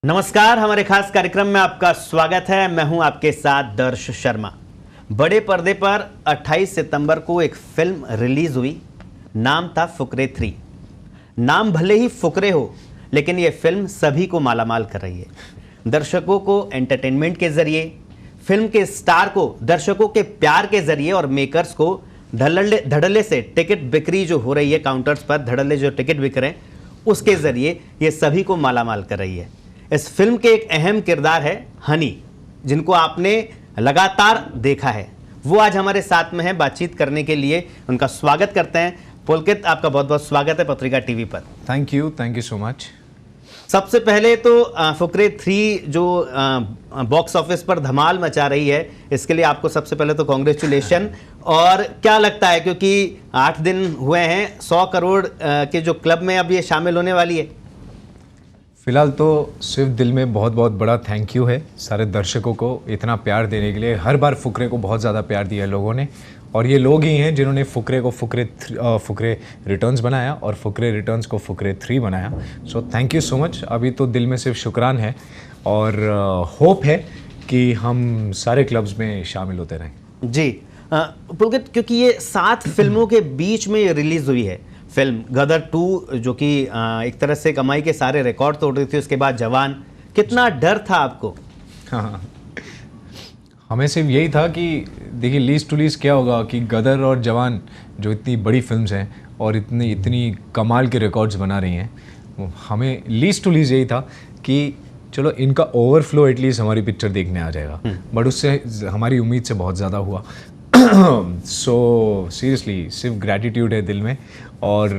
नमस्कार, हमारे खास कार्यक्रम में आपका स्वागत है। मैं हूं आपके साथ दर्श शर्मा। बड़े पर्दे पर 28 सितंबर को एक फिल्म रिलीज हुई। नाम था फुकरे 3। नाम भले ही फुकरे हो, लेकिन यह फिल्म सभी को मालामाल कर रही है। दर्शकों को एंटरटेनमेंट के जरिए, फिल्म के स्टार को दर्शकों के प्यार के जरिए और मेकर्स को धड़ल्ले से टिकट बिक्री जो हो रही है, काउंटर्स पर धड़ल्ले जो टिकट बिक रहे हैं उसके जरिए ये सभी को मालामाल कर रही है। इस फिल्म के एक अहम किरदार है हनी, जिनको आपने लगातार देखा है। वो आज हमारे साथ में है बातचीत करने के लिए। उनका स्वागत करते हैं। पुलकित, आपका बहुत बहुत स्वागत है पत्रिका टीवी पर। Thank you so much. सबसे पहले तो फुकरे 3 जो बॉक्स ऑफिस पर धमाल मचा रही है, इसके लिए आपको सबसे पहले तो कॉन्ग्रेचुलेशन। और क्या लगता है, क्योंकि 8 दिन हुए हैं, 100 करोड़ के जो क्लब में अब ये शामिल होने वाली है? फिलहाल तो सिर्फ दिल में बहुत बहुत बड़ा थैंक यू है सारे दर्शकों को इतना प्यार देने के लिए। हर बार फुकरे को बहुत ज़्यादा प्यार दिया है लोगों ने, और ये लोग ही हैं जिन्होंने फुकरे को फुकरे रिटर्न्स बनाया और फुकरे रिटर्न्स को फुकरे 3 बनाया। So thank you so much. अभी तो दिल में सिर्फ शुक्रान है और होप है कि हम सारे क्लब्स में शामिल होते रहें। जी पुलकित, क्योंकि ये 7 फिल्मों के बीच में रिलीज हुई है फिल्म गदर 2, जो कि एक तरह से कमाई के सारे रिकॉर्ड तोड़ रही थी। उसके बाद जवान, कितना डर था आपको? हाँ, हमें सिर्फ यही था कि देखिए लीस्ट टू लीस्ट क्या होगा कि गदर और जवान जो इतनी बड़ी फिल्म्स हैं और इतनी कमाल के रिकॉर्ड्स बना रही हैं, हमें लीस्ट टू लीस्ट यही था कि चलो इनका ओवरफ्लो एटलीस्ट हमारी पिक्चर देखने आ जाएगा। बट उससे हमारी उम्मीद से बहुत ज़्यादा हुआ। सो सीरियसली सिर्फ ग्रैटिट्यूड है दिल में, और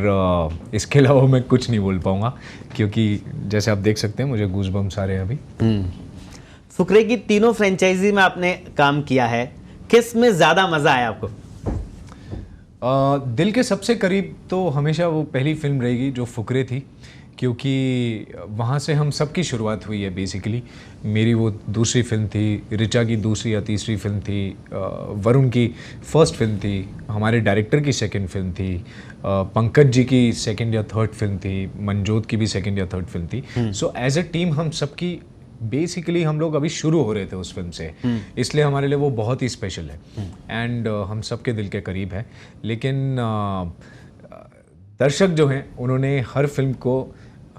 इसके अलावा मैं कुछ नहीं बोल पाऊँगा, क्योंकि जैसे आप देख सकते हैं मुझे गूज़बम्स आ रहे हैं अभी। फुकरे की तीनों फ्रेंचाइजी में आपने काम किया है, किस में ज़्यादा मज़ा आया आपको? दिल के सबसे करीब तो हमेशा वो पहली फिल्म रहेगी जो फुकरे थी, क्योंकि वहाँ से हम सबकी शुरुआत हुई है बेसिकली। मेरी वो दूसरी फिल्म थी, रिचा की दूसरी या तीसरी फिल्म थी, वरुण की फर्स्ट फिल्म थी, हमारे डायरेक्टर की सेकंड फिल्म थी, पंकज जी की सेकंड या थर्ड फिल्म थी, मनजोत की भी सेकंड या थर्ड फिल्म थी। सो एज अ टीम हम सबकी बेसिकली हम लोग अभी शुरू हो रहे थे उस फिल्म से, इसलिए हमारे लिए वो बहुत ही स्पेशल है एंड हम सबके दिल के करीब है। लेकिन दर्शक जो हैं उन्होंने हर फिल्म को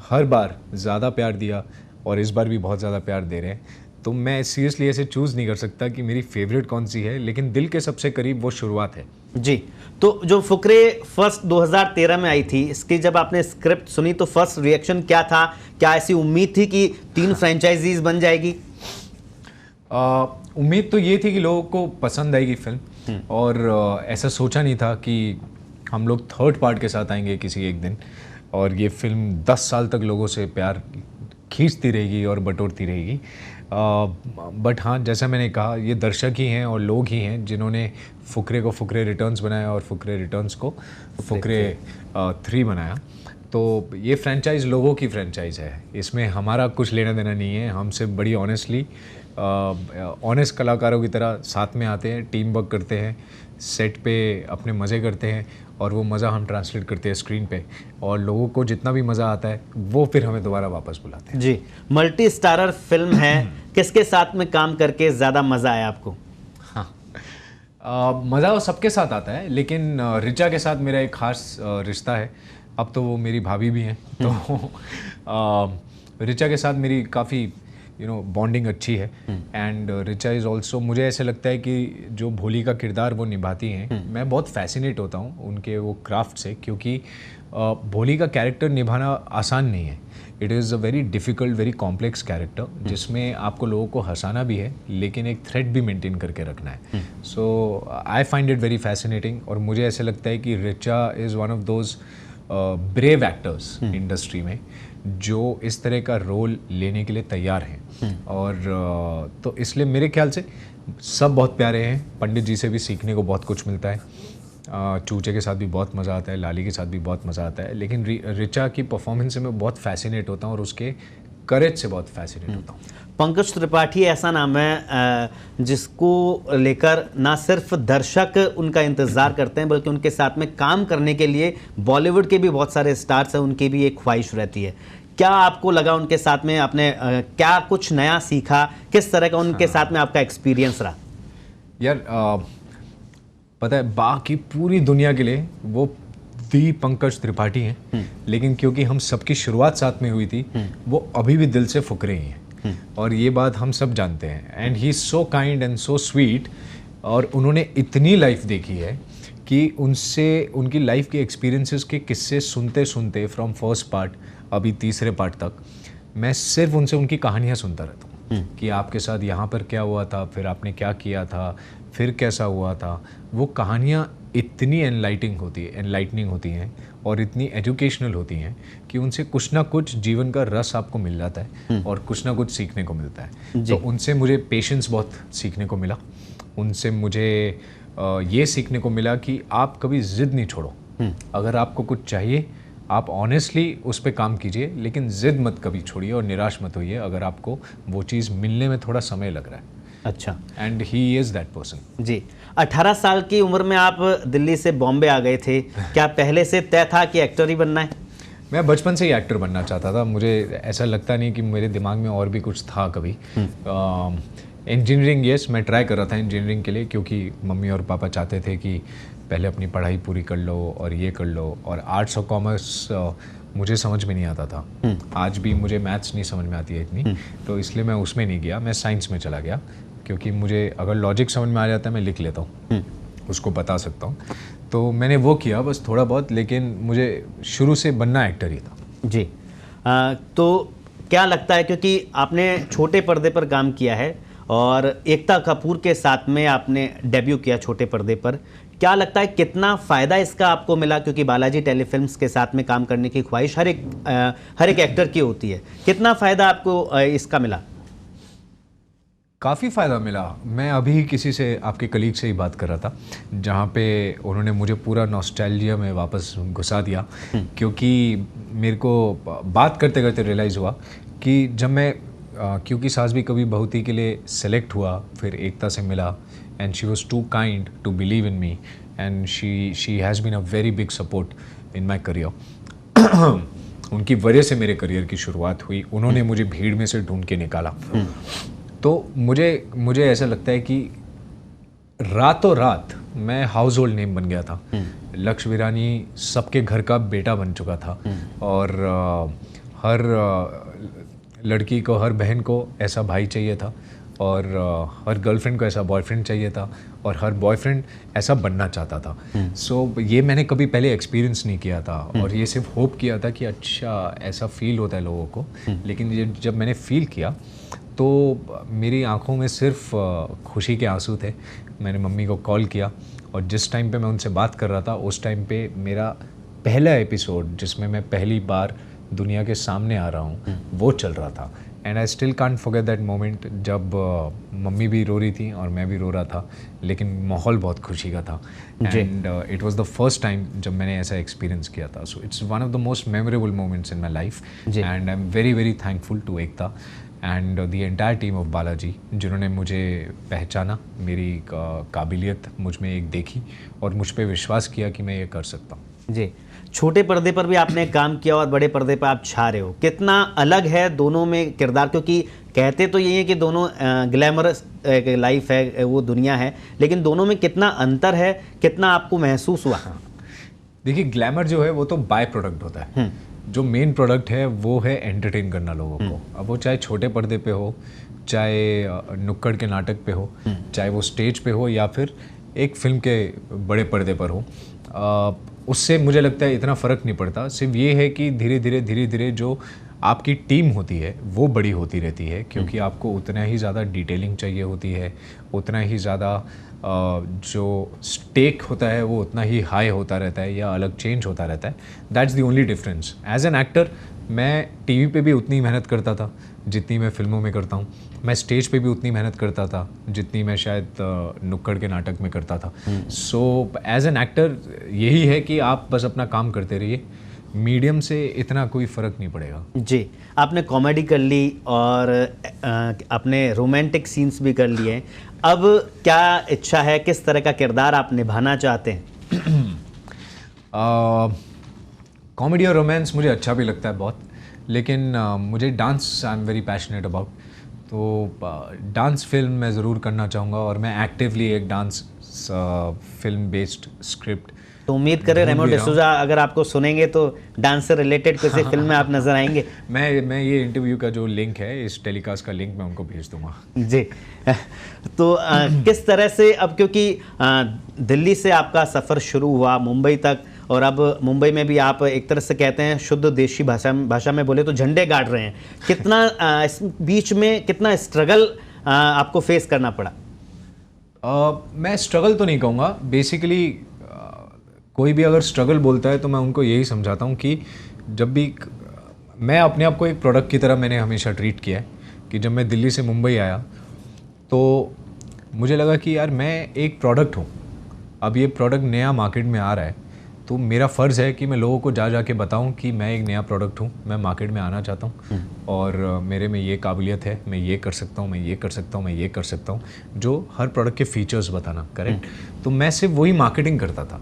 हर बार ज़्यादा प्यार दिया और इस बार भी बहुत ज़्यादा प्यार दे रहे हैं। तो मैं सीरियसली ऐसे चूज़ नहीं कर सकता कि मेरी फेवरेट कौन सी है, लेकिन दिल के सबसे करीब वो शुरुआत है। जी, तो जो फुकरे फर्स्ट 2013 में आई थी, इसकी जब आपने स्क्रिप्ट सुनी तो फर्स्ट रिएक्शन क्या था? क्या ऐसी उम्मीद थी कि 3 फ्रेंचाइजीज बन जाएगी? उम्मीद तो ये थी कि लोगों को पसंद आएगी फिल्म, और ऐसा सोचा नहीं था कि हम लोग थर्ड पार्ट के साथ आएंगे किसी एक दिन, और ये फिल्म 10 साल तक लोगों से प्यार खींचती रहेगी और बटोरती रहेगी। बट हाँ, जैसा मैंने कहा, ये दर्शक ही हैं और लोग ही हैं जिन्होंने फुकरे को फुकरे रिटर्न्स बनाया और फुकरे रिटर्न्स को फुकरे 3 बनाया। तो ये फ्रेंचाइज़ लोगों की फ्रेंचाइज़ है, इसमें हमारा कुछ लेना देना नहीं है। हम सिर्फ बड़ी ऑनेस्टली ऑनेस्ट कलाकारों की तरह साथ में आते हैं, टीम वर्क करते हैं, सेट पे अपने मज़े करते हैं, और वो मज़ा हम ट्रांसलेट करते हैं स्क्रीन पे, और लोगों को जितना भी मज़ा आता है वो फिर हमें दोबारा वापस बुलाते हैं। जी, मल्टी स्टारर फिल्म है, किसके साथ में काम करके ज़्यादा मज़ा आया आपको? हाँ, मज़ा सबके साथ आता है, लेकिन रिचा के साथ मेरा एक ख़ास रिश्ता है। अब तो वो मेरी भाभी भी हैं, तो रिचा के साथ मेरी काफ़ी बॉन्डिंग अच्छी है। एंड रिचा इज़ ऑल्सो, मुझे ऐसे लगता है कि जो भोली का किरदार वो निभाती हैं, मैं बहुत फैसिनेट होता हूँ उनके वो क्राफ्ट से, क्योंकि भोली का कैरेक्टर निभाना आसान नहीं है। It is a very difficult, very complex character, जिसमें आपको लोगों को हंसाना भी है लेकिन एक थ्रेट भी मेंटेन करके रखना है। So I find it very fascinating, और मुझे ऐसे लगता है कि Richa is one of those brave actors industry में जो इस तरह का रोल लेने के लिए तैयार हैं। और तो इसलिए मेरे ख्याल से सब बहुत प्यारे हैं। पंडित जी से भी सीखने को बहुत कुछ मिलता है, चूचे के साथ भी बहुत मज़ा आता है, लाली के साथ भी बहुत मज़ा आता है, लेकिन रिचा की परफॉर्मेंस से मैं बहुत फैसिनेट होता हूँ और उसके करेज से बहुत फैसिनेट होता हूँ। पंकज त्रिपाठी ऐसा नाम है जिसको लेकर ना सिर्फ दर्शक उनका इंतज़ार करते हैं, बल्कि उनके साथ में काम करने के लिए बॉलीवुड के भी बहुत सारे स्टार्स हैं, उनकी भी एक ख्वाहिश रहती है। क्या आपको लगा उनके साथ में? आपने क्या कुछ नया सीखा? किस तरह का उनके साथ में आपका एक्सपीरियंस रहा? यार पता है, बाकी पूरी दुनिया के लिए वो दी पंकज त्रिपाठी हैं, लेकिन क्योंकि हम सबकी शुरुआत साथ में हुई थी, वो अभी भी दिल से फुकरे ही हैं, और ये बात हम सब जानते हैं। And he is so kind and so sweet, और उन्होंने इतनी लाइफ देखी है कि उनसे उनकी लाइफ के एक्सपीरियंसेस के किस्से सुनते सुनते फ्रॉम फर्स्ट पार्ट अभी तीसरे पार्ट तक मैं सिर्फ उनसे उनकी कहानियाँ सुनता रहता हूँ कि आपके साथ यहाँ पर क्या हुआ था, फिर आपने क्या किया था, फिर कैसा हुआ था। वो कहानियाँ इतनी एनलाइटनिंग होती हैं और इतनी एजुकेशनल होती हैं कि उनसे कुछ ना कुछ जीवन का रस आपको मिल जाता है और कुछ ना कुछ सीखने को मिलता है। तो उनसे मुझे पेशेंस बहुत सीखने को मिला। उनसे मुझे ये सीखने को मिला कि आप कभी ज़िद नहीं छोड़ो। अगर आपको कुछ चाहिए, आप ऑनेस्टली उस पर काम कीजिए, लेकिन ज़िद मत कभी छोड़िए और निराश मत होइए अगर आपको वो चीज़ मिलने में थोड़ा समय लग रहा है। अच्छा। And he is that person. जी, 18 साल की उम्र में आप दिल्ली से बॉम्बे आ गए थे। क्या पहले से तय था कि एक्टर ही बनना है? मैं बचपन से ही एक्टर बनना चाहता था। मुझे ऐसा लगता नहीं कि मेरे दिमाग में और भी कुछ था कभी। इंजीनियरिंग, यस, मैं ट्राई कर रहा था इंजीनियरिंग के लिए, क्योंकि मम्मी और पापा चाहते थे कि पहले अपनी पढ़ाई पूरी कर लो और ये कर लो। और आर्ट्स और कॉमर्स मुझे समझ में नहीं आता था। आज भी मुझे मैथ्स नहीं समझ में आती है इतनी, तो इसलिए मैं उसमें नहीं गया, मैं साइंस में चला गया, क्योंकि मुझे अगर लॉजिक समझ में आ जाता है मैं लिख लेता हूँ, उसको बता सकता हूँ। तो मैंने वो किया बस थोड़ा बहुत, लेकिन मुझे शुरू से बनना एक्टर ही था। जी। तो क्या लगता है, क्योंकि आपने छोटे पर्दे पर काम किया है और एकता कपूर के साथ में आपने डेब्यू किया छोटे पर्दे पर, क्या लगता है कितना फ़ायदा इसका आपको मिला? क्योंकि बालाजी टेलीफिल्म्स के साथ में काम करने की ख्वाहिश हर एक एक्टर की होती है। कितना फ़ायदा आपको इसका मिला? काफ़ी फ़ायदा मिला। मैं अभी किसी से, आपके कलीग से ही बात कर रहा था, जहाँ पे उन्होंने मुझे पूरा नॉस्टैल्जिया में वापस घुसा दिया, क्योंकि मेरे को बात करते करते रियलाइज़ हुआ कि जब मैं क्योंकि सास भी कभी बहू थी के लिए सेलेक्ट हुआ, फिर एकता से मिला, and she was too kind to believe in me, and she has been a very big support in my career. उनकी वजह से मेरे करियर की शुरुआत हुई। उन्होंने मुझे भीड़ में से ढूंढ के निकाला। तो मुझे ऐसा लगता है कि रातों रात मैं हाउस होल्ड नेम बन गया था। लक्ष्य वीरानी सबके घर का बेटा बन चुका था, और हर लड़की को, हर बहन को ऐसा भाई चाहिए था, और हर गर्लफ्रेंड को ऐसा बॉयफ्रेंड चाहिए था, और हर बॉयफ्रेंड ऐसा बनना चाहता था। सो ये मैंने कभी पहले एक्सपीरियंस नहीं किया था, और ये सिर्फ होप किया था कि अच्छा ऐसा फील होता है लोगों को। लेकिन ये जब मैंने फील किया तो मेरी आंखों में सिर्फ खुशी के आंसू थे। मैंने मम्मी को कॉल किया, और जिस टाइम पे मैं उनसे बात कर रहा था उस टाइम पे मेरा पहला एपिसोड, जिसमें मैं पहली बार दुनिया के सामने आ रहा हूँ, वो चल रहा था। And I still can't forget that moment, जब मम्मी भी रो रही थी और मैं भी रो रहा था, लेकिन माहौल बहुत खुशी का था। And it was the first time जब मैंने ऐसा एक्सपीरियंस किया था। So it's one of the most memorable moments in my life, and I am very very thankful to Ekta and the entire team of Balaji, जिन्होंने मुझे पहचाना, मेरी काबिलियत मुझ में एक देखी और मुझ पे विश्वास किया कि मैं ये कर सकता हूँ। जी, छोटे पर्दे पर भी आपने काम किया और बड़े पर्दे पर आप छा रहे हो। कितना अलग है दोनों में किरदार? क्योंकि कहते तो ये है कि दोनों ग्लैमरस लाइफ है, वो दुनिया है, लेकिन दोनों में कितना अंतर है, कितना आपको महसूस हुआ? देखिए, ग्लैमर जो है वो तो बाय प्रोडक्ट होता है। जो मेन प्रोडक्ट है वो है एंटरटेन करना लोगों को। अब वो चाहे छोटे पर्दे पे हो, चाहे नुक्कड़ के नाटक पे हो, चाहे वो स्टेज पे हो, या फिर एक फिल्म के बड़े पर्दे पर हो, उससे मुझे लगता है इतना फ़र्क नहीं पड़ता। सिर्फ ये है कि धीरे धीरे जो आपकी टीम होती है वो बड़ी होती रहती है, क्योंकि आपको उतना ही ज़्यादा डिटेलिंग चाहिए होती है, उतना ही ज़्यादा जो स्टेक होता है वो उतना ही हाई होता रहता है या अलग चेंज होता रहता है। That's the only difference. As an actor मैं टीवी पे भी उतनी मेहनत करता था जितनी मैं फिल्मों में करता हूँ। मैं स्टेज पे भी उतनी मेहनत करता था जितनी मैं शायद नुक्कड़ के नाटक में करता था। सो एज एन एक्टर यही है कि आप बस अपना काम करते रहिए, मीडियम से इतना कोई फ़र्क नहीं पड़ेगा। जी, आपने कॉमेडी कर ली और आपने रोमांटिक सीन्स भी कर लिए। अब क्या इच्छा है, किस तरह का किरदार आप निभाना चाहते हैं? कॉमेडी और रोमांस मुझे अच्छा भी लगता है बहुत, लेकिन मुझे dance I am very passionate about, तो डांस फिल्म मैं ज़रूर करना चाहूँगा और मैं एक्टिवली एक डांस फिल्म बेस्ड स्क्रिप्ट तो उम्मीद करें रेमो डिसूजा अगर आपको सुनेंगे तो डांस से रिलेटेड किसी फिल्म में आप नजर आएंगे। मैं ये इंटरव्यू का जो लिंक है, इस टेलीकास्ट का लिंक मैं उनको भेज दूंगा। जी। तो किस तरह से अब, क्योंकि दिल्ली से आपका सफ़र शुरू हुआ मुंबई तक, और अब मुंबई में भी आप एक तरह से कहते हैं शुद्ध देशी भाषा में बोले तो झंडे गाड़ रहे हैं, कितना इस बीच में कितना स्ट्रगल आपको फेस करना पड़ा? मैं स्ट्रगल तो नहीं कहूँगा, बेसिकली कोई भी अगर स्ट्रगल बोलता है तो मैं उनको यही समझाता हूँ कि जब भी मैं अपने आप को एक प्रोडक्ट की तरह मैंने हमेशा ट्रीट किया है कि जब मैं दिल्ली से मुंबई आया तो मुझे लगा कि यार मैं एक प्रोडक्ट हूँ, अब ये प्रोडक्ट नया मार्केट में आ रहा है तो मेरा फ़र्ज़ है कि मैं लोगों को जा के बताऊं कि मैं एक नया प्रोडक्ट हूं, मैं मार्केट में आना चाहता हूं और मेरे में ये काबिलियत है, मैं ये कर सकता हूं, मैं ये कर सकता हूं, मैं ये कर सकता हूं, जो हर प्रोडक्ट के फीचर्स बताना, करेक्ट। तो मैं सिर्फ वही मार्केटिंग करता था,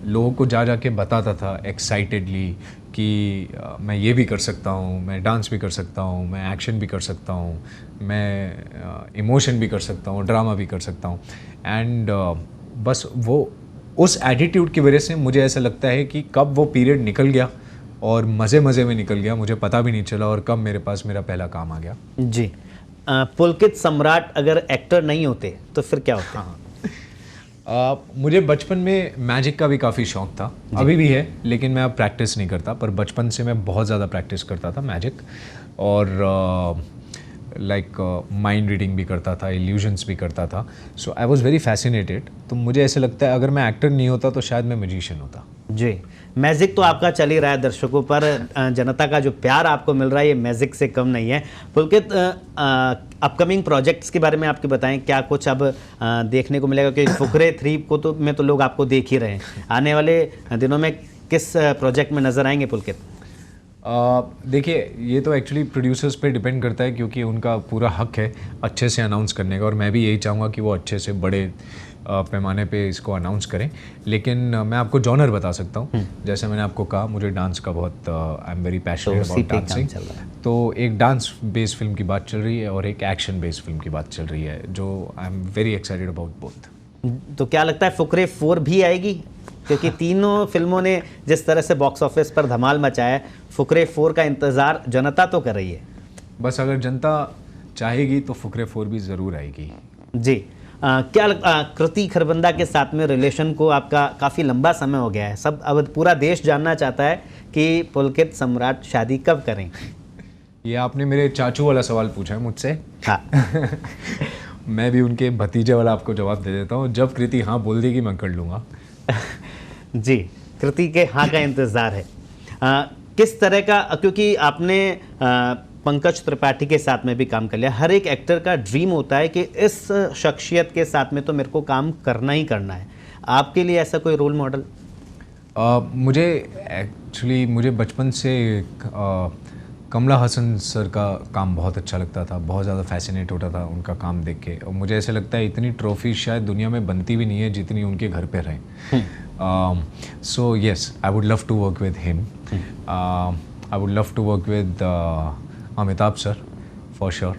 लोगों को जा के बताता था एक्साइटेडली कि मैं ये भी कर सकता हूँ, मैं डांस भी कर सकता हूँ, मैं एक्शन भी कर सकता हूँ, मैं इमोशन भी कर सकता हूँ, ड्रामा भी कर सकता हूँ। एंड बस वो उस एटीट्यूड की वजह से मुझे ऐसा लगता है कि कब वो पीरियड निकल गया और मज़े में निकल गया, मुझे पता भी नहीं चला, और कब मेरे पास मेरा पहला काम आ गया। जी। पुलकित सम्राट अगर एक्टर नहीं होते तो फिर क्या होता? मुझे बचपन में मैजिक का भी काफ़ी शौक था, अभी भी है, लेकिन मैं अब प्रैक्टिस नहीं करता, पर बचपन से मैं बहुत ज़्यादा प्रैक्टिस करता था मैजिक, और लाइक माइंड रीडिंग भी करता था, इल्यूजन्स भी करता था। सो आई वॉज़ वेरी फैसिनेटेड। तो मुझे ऐसे लगता है अगर मैं एक्टर नहीं होता तो शायद मैं मैजिशियन होता। जी। मैजिक तो आपका चल ही रहा है दर्शकों पर, जनता का जो प्यार आपको मिल रहा है ये मैजिक से कम नहीं है। पुलकित, अपकमिंग प्रोजेक्ट्स के बारे में आपके बताएं, क्या कुछ अब देखने को मिलेगा? कि फुकरे 3 को तो में तो लोग आपको देख ही रहे हैं, आने वाले दिनों में किस प्रोजेक्ट में नज़र आएंगे पुलकित? देखिए, ये तो एक्चुअली प्रोड्यूसर्स पे डिपेंड करता है क्योंकि उनका पूरा हक है अच्छे से अनाउंस करने का, और मैं भी यही चाहूँगा कि वो अच्छे से बड़े पैमाने पे इसको अनाउंस करें। लेकिन मैं आपको जॉनर बता सकता हूँ, जैसे मैंने आपको कहा मुझे डांस का बहुत आई am very passionate about dancing, तो एक डांस बेस्ड फिल्म की बात चल रही है और एक एक्शन बेस्ड फिल्म की बात चल रही है, जो आई am very excited about both. तो क्या लगता है फुकरे 4 भी आएगी? क्योंकि तीनों फिल्मों ने जिस तरह से बॉक्स ऑफिस पर धमाल मचाया है, फुकरे 4 का इंतज़ार जनता तो कर रही है। बस अगर जनता चाहेगी तो फुकरे 4 भी ज़रूर आएगी। जी। क्या कृति खरबंदा के साथ में रिलेशन को आपका काफ़ी लंबा समय हो गया है, सब अब पूरा देश जानना चाहता है कि पुलकित सम्राट शादी कब करें? ये आपने मेरे चाचू वाला सवाल पूछा है मुझसे। हाँ। मैं भी उनके भतीजे वाला आपको जवाब दे देता हूँ, जब कृति हाँ बोल देगी मैं कर लूँगा। जी, कृति के हाँ का इंतज़ार है। किस तरह का, क्योंकि आपने पंकज त्रिपाठी के साथ में भी काम कर लिया, हर एक एक्टर का ड्रीम होता है कि इस शख्सियत के साथ में तो मेरे को काम करना ही करना है, आपके लिए ऐसा कोई रोल मॉडल? मुझे बचपन से कमला हसन सर का काम बहुत अच्छा लगता था, बहुत ज़्यादा फैसिनेट होता था उनका काम देख के, और मुझे ऐसे लगता है इतनी ट्रॉफी शायद दुनिया में बनती भी नहीं है जितनी उनके घर पे रहे। So yes, I would love to work with him, I would love to work with Amitabh sir for sure,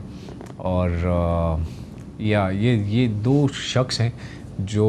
और या ये दो शख्स हैं जो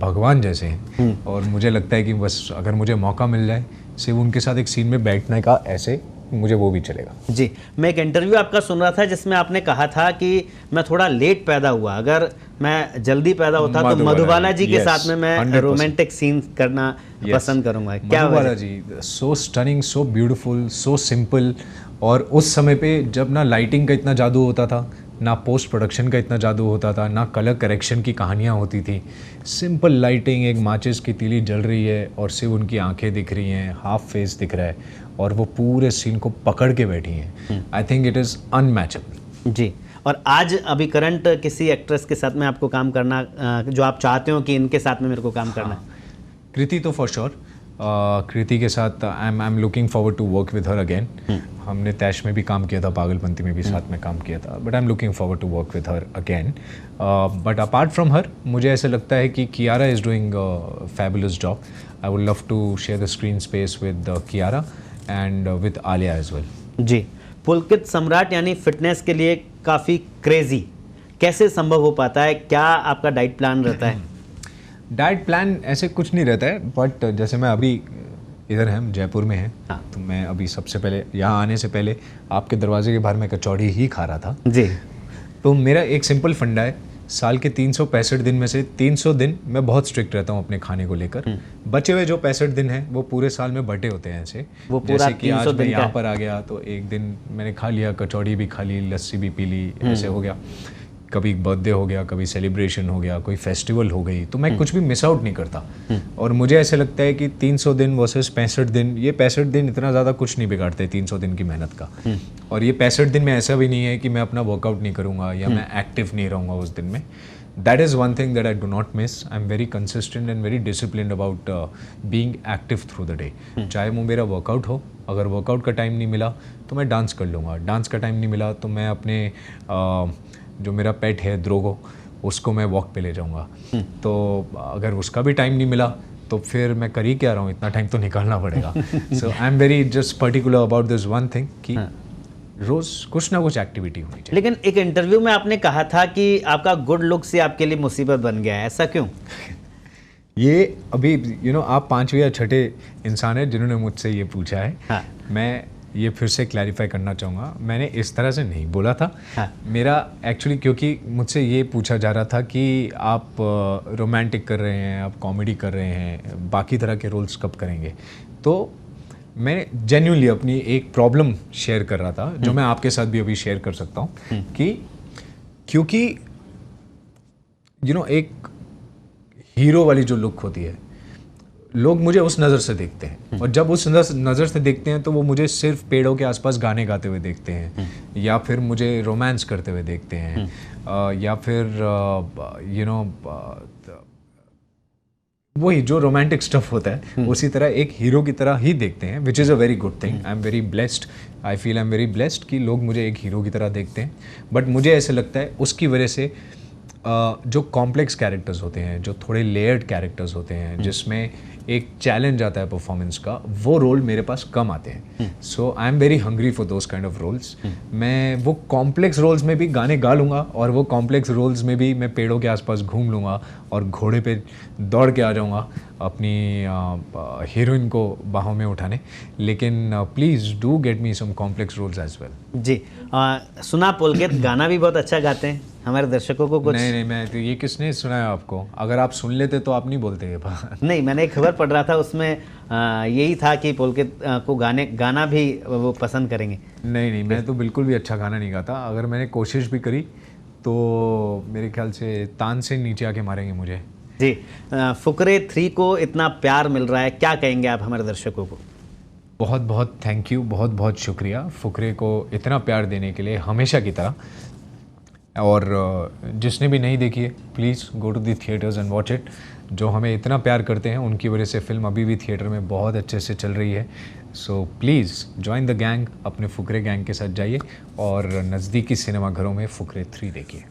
भगवान जैसे हैं, और मुझे लगता है कि बस अगर मुझे मौका मिल जाए सिर्फ उनके साथ एक सीन में बैठने का, ऐसे मुझे वो भी चलेगा। जी, मैं एक इंटरव्यू आपका सुन रहा था जिसमें आपने कहा था कि मैं थोड़ा लेट पैदा हुआ, अगर मैं जल्दी पैदा होता तो मधुबाला जी के साथ में मैं रोमांटिक सीन करना पसंद करूंगा। क्या Madhubala ji, so stunning, so beautiful, so simple, और उस समय पे जब ना लाइटिंग का इतना जादू होता था, ना पोस्ट प्रोडक्शन का इतना जादू होता था, ना कलर करेक्शन की कहानियाँ होती थी, सिंपल लाइटिंग, एक माचिस की तीली जल रही है और सिर्फ उनकी आंखें दिख रही हैं, हाफ फेस दिख रहा है, और वो पूरे सीन को पकड़ के बैठी हैं। I think it is unmatchable. जी। और आज अभी करंट किसी एक्ट्रेस के साथ में आपको काम करना जो आप चाहते हो कि इनके साथ में मेरे को काम करना? कृति तो फॉर श्योर, कृति के साथ I am looking forward to work with her again. हमने तैश में भी काम किया था, पागलपंती में भी साथ में काम किया था, but I am looking forward to work with her again. But apart from her, मुझे ऐसा लगता है कि Kiara is doing fabulous job. I would love to share the screen space with Kiara and with Alia as well. जी, पुलकित सम्राट यानी fitness के लिए काफ़ी क्रेजी, कैसे संभव हो पाता है? क्या आपका डाइट प्लान रहता है? डाइट प्लान ऐसे कुछ नहीं रहता है, बट जैसे मैं अभी इधर हम जयपुर में हैं, हाँ। तो मैं अभी सबसे पहले यहाँ आने से पहले आपके दरवाजे के बाहर मैं कचौड़ी ही खा रहा था। जी, तो मेरा एक सिंपल फंडा है, साल के 365 दिन में से 300 दिन मैं बहुत स्ट्रिक्ट रहता हूँ अपने खाने को लेकर। बचे हुए जो 65 दिन हैं वो पूरे साल में बटे होते हैं ऐसे, वो पूरा जैसे कि आज 300 मैं दिन का यहाँ पर आ गया तो एक दिन मैंने खा लिया, कचौड़ी भी खा ली, लस्सी भी पी ली, ऐसे हो गया। कभी बर्थडे हो गया, कभी सेलिब्रेशन हो गया, कोई फेस्टिवल हो गई, तो मैं कुछ भी मिस आउट नहीं करता। और मुझे ऐसे लगता है कि 300 दिन वर्सेस 65 दिन, ये 65 दिन इतना ज़्यादा कुछ नहीं बिगाड़ते 300 दिन की मेहनत का। और ये 65 दिन में ऐसा भी नहीं है कि मैं अपना वर्कआउट नहीं करूँगा या मैं एक्टिव नहीं रहूँगा उस दिन में। That is one thing that I do not miss. I'm very consistent and very disciplined about being active through the day. चाहे वो मेरा वर्कआउट हो, अगर वर्कआउट का टाइम नहीं मिला तो मैं डांस कर लूँगा, डांस का टाइम नहीं मिला तो मैं अपने जो मेरा पेट है द्रोगो, उसको मैं वॉक पे ले जाऊँगा। तो अगर उसका भी टाइम नहीं मिला तो फिर मैं कर ही क्या रहा हूँ, इतना टाइम तो निकालना पड़ेगा। So I am very just particular about this one thing कि रोज़ कुछ ना कुछ एक्टिविटी होनी चाहिए। लेकिन एक इंटरव्यू में आपने कहा था कि आपका गुड लुक से आपके लिए मुसीबत बन गया है, ऐसा क्यों? ये अभी आप 5वें या 6ठे इंसान है जिन्होंने मुझसे ये पूछा है। हाँ। मैं ये फिर से क्लैरिफाई करना चाहूँगा, मैंने इस तरह से नहीं बोला था। हाँ। मेरा एक्चुअली क्योंकि मुझसे ये पूछा जा रहा था कि आप रोमांटिक कर रहे हैं, आप कॉमेडी कर रहे हैं, बाकी तरह के रोल्स कब करेंगे। तो मैं जेन्युइनली अपनी एक प्रॉब्लम शेयर कर रहा था, जो मैं आपके साथ भी अभी शेयर कर सकता हूँ कि क्योंकि एक हीरो वाली जो लुक होती है, लोग मुझे उस नज़र से देखते हैं, और जब उस नज़र से देखते हैं तो वो मुझे सिर्फ पेड़ों के आसपास गाने गाते हुए देखते हैं, या फिर मुझे रोमांस करते हुए देखते हैं, या फिर वही जो रोमांटिक स्टफ होता है उसी तरह एक हीरो की तरह ही देखते हैं, which is a very good thing. I am very blessed, I feel I am very blessed कि लोग मुझे एक हीरो की तरह देखते हैं। बट मुझे ऐसे लगता है उसकी वजह से जो कॉम्प्लेक्स कैरेक्टर्स होते हैं, जो थोड़े लेयर्ड कैरेक्टर्स होते हैं, जिसमें एक चैलेंज आता है परफॉर्मेंस का, वो रोल मेरे पास कम आते हैं। So I am very hungry for those kind of roles. मैं वो कॉम्प्लेक्स रोल्स में भी गाने गा लूँगा, और वो कॉम्प्लेक्स रोल्स में भी मैं पेड़ों के आसपास घूम लूँगा और घोड़े पे दौड़ के आ जाऊँगा अपनी हीरोइन को बाहों में उठाने। लेकिन please do get me some complex roles as well. जी, सुना पुलकित गाना भी बहुत अच्छा गाते हैं, हमारे दर्शकों को कुछ? नहीं, मैं तो ये किसने सुनाया आपको? अगर आप सुन लेते तो आप नहीं बोलते ये बात। नहीं, मैंने एक खबर पढ़ रहा था, उसमें यही था कि पुलकित को गाना भी वो पसंद करेंगे। नहीं, मैं तो बिल्कुल भी अच्छा गाना नहीं गाता। अगर मैंने कोशिश भी करी तो मेरे ख्याल से तान से नीचे आके मारेंगे मुझे। जी, फुकरे 3 को इतना प्यार मिल रहा है, क्या कहेंगे आप हमारे दर्शकों को? बहुत बहुत थैंक यू, बहुत बहुत शुक्रिया फुकरे को इतना प्यार देने के लिए, हमेशा की तरह। और जिसने भी नहीं देखी है, please go to the theatres and watch it. जो हमें इतना प्यार करते हैं उनकी वजह से फिल्म अभी भी थिएटर में बहुत अच्छे से चल रही है। So please join the gang, अपने फुकरे गैंग के साथ जाइए और नज़दीकी सिनेमाघरों में फुकरे 3 देखिए।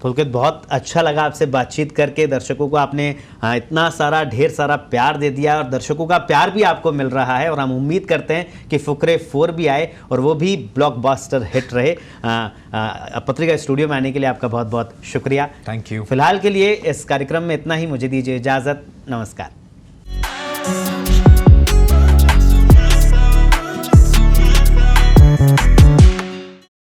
पुलकित, बहुत अच्छा लगा आपसे बातचीत करके। दर्शकों को आपने इतना सारा ढेर सारा प्यार दे दिया, और दर्शकों का प्यार भी आपको मिल रहा है, और हम उम्मीद करते हैं कि फुकरे 4 भी आए और वो भी ब्लॉकबस्टर हिट रहे। पत्रिका स्टूडियो में आने के लिए आपका बहुत बहुत शुक्रिया। Thank you. फिलहाल के लिए इस कार्यक्रम में इतना ही, मुझे दीजिए इजाज़त, नमस्कार।